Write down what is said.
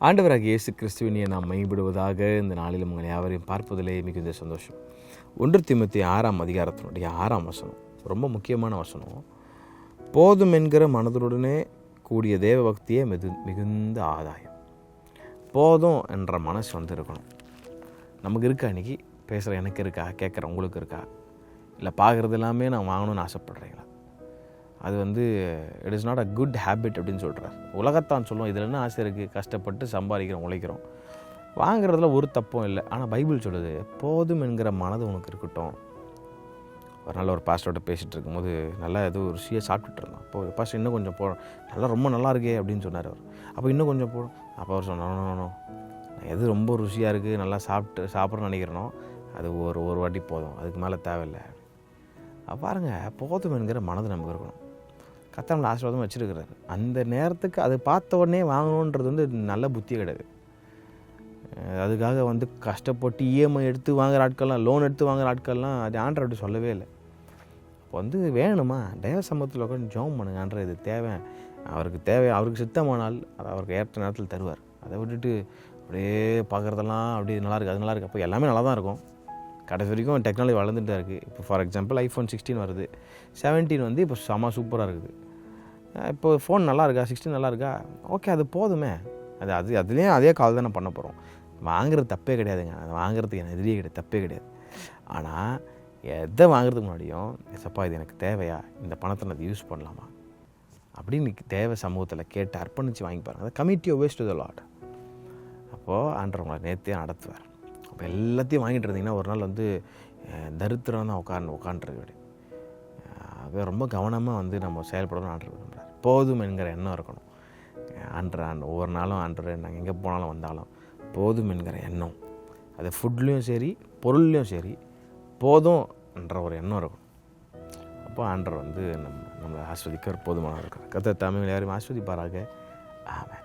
ஆண்டவராகிய இயேசு கிறிஸ்துவினை நாம் மையப்படுவதாக இந்த நாளில் உங்கள் யாவரையும் பார்ப்பதிலே மிகுந்த சந்தோஷம். 1 தீமோத்தேயு 6ஆம் அதிகாரத்தினுடைய 6ஆம் வசனம் ரொம்ப முக்கியமான வசனம். போதும் என்கிற மனதுடனே கூடிய தேவ பக்தியே மிகுந்த ஆதாயம். போதும் என்ற மனசு இருக்கணும். நமக்கு இருக்கா? இன்றைக்கி பேசுகிற எனக்கு இருக்கா? கேட்குற உங்களுக்கு இருக்கா? இல்லை பார்க்குறது எல்லாமே நான் வாங்கணும்னு ஆசைப்பட்றீங்களா? அது it is not a good habit அப்படின்னு சொல்கிறார். உலகத்தான் சொல்லுவோம், இதில் என்ன ஆசை இருக்குது? கஷ்டப்பட்டு சம்பாதிக்கிறோம், உழைக்கிறோம், வாங்குறதுல ஒரு தப்பும் இல்லை. ஆனால் பைபிள் சொல்லுது, போதும் என்கிற மனது உனக்கு இருக்கட்டும். ஒரு நாள் ஒரு பாஸ்டர்கிட்ட பேசிகிட்டு இருக்கும்போது நல்லா ஏதோ ருசியாக சாப்பிட்டுட்டு இருந்தான். அப்போ பாஸ்டர் இன்னும் கொஞ்சம் நல்லா ரொம்ப நல்லா இருக்கே அப்படின்னு சொன்னார் அவர். அப்போ இன்னும் கொஞ்சம் போடும். அப்போ அவர் சொன்னோம், எது ரொம்ப ருசியாக இருக்குது, நல்லா சாப்பிட்றேன்னு நினைக்கிறனோ அது ஒரு வாட்டி போதும், அதுக்கு மேலே தேவையில்லை. பாருங்கள், போதும் என்கிற மனது நமக்கு இருக்கணும். கர்த்தர் நம்மளை ஆசீர்வாதமாக வச்சுருக்கிறாரு. அந்த நேரத்துக்கு அது பார்த்த உடனே வாங்கணுன்றது நல்ல புத்தி கிடையாது. அதுக்காக கஷ்டப்பட்டு இஎம்ஐ எடுத்து வாங்குகிற ஆட்கள்லாம், லோன் எடுத்து வாங்குகிற ஆட்கள்லாம் அது ஆண்டவர் அப்படி சொல்லவே இல்லை. அப்போ வேணுமா, தேவ சமூகத்தில் உட்காந்து ஜெபம் பண்ணுங்க. ஆண்டவர் இது தேவை, அவருக்கு சித்தமானால் அதை அவருக்கு ஏற்ற நேரத்தில் தருவார். அதை விட்டுட்டு அப்படியே பார்க்குறதெல்லாம் அப்படி நல்லா இருக்குது, அது நல்லா இருக்குது. அப்போ எல்லாமே நல்லா தான் இருக்கும். கடைசி வரைக்கும் டெக்னாலஜி வளர்ந்துட்டு தான் இருக்குது. இப்போ ஃபார் எக்ஸாம்பிள் iPhone 16 வருது, 17 இப்போ செம சூப்பராக இருக்குது. இப்போ ஃபோன் நல்லா இருக்கா? 16 நல்லா இருக்கா? ஓகே, அது போதுமே. அதுலேயும் அதே கால் தான் பண்ண போகிறோம். வாங்குறது தப்பே கிடையாதுங்க. அது வாங்குறதுக்கு எனக்கு எதிரியே கிடையாது, தப்பே கிடையாது. ஆனால் எதை வாங்குறதுக்கு முன்னாடியும், சப்பா இது எனக்கு தேவையா, இந்த பணத்தை நான் யூஸ் பண்ணலாமா அப்படின்னு தேவை சமூகத்தில் கேட்டு அர்ப்பணித்து வாங்கி பாருங்கள். அதை commit your ways to the lord. அப்போது ஆண்டவர் உங்களை நேர்த்தியாக நடத்துவார். அப்போ எல்லாத்தையும் வாங்கிட்டு இருந்தீங்கன்னா ஒரு நாள் தரித்திரம் தான் உட்காந்துருக்கு. அது ரொம்ப கவனமாக நம்ம செயல்படணும்னு ஆண்டவர் விரும்புகிறார். போதும் என்கிற எண்ணம் இருக்கணும். ஒவ்வொரு நாளும் ஆண்டவர் நாங்கள் எங்கே போனாலும் வந்தாலும் போதும் என்கிற எண்ணம், அது ஃபுட்லேயும் சரி பொருள்லேயும் சரி போதும் என்ற ஒரு எண்ணம் இருக்கும். அப்போ ஆண்டவர் நம்மளை ஆஸ்வதிக்க ஒரு போதுமானவர் இருக்கிறார். கர்த்தர் தாமே யாரையும் ஆஸ்வதிப்பாராக. ஆமென்.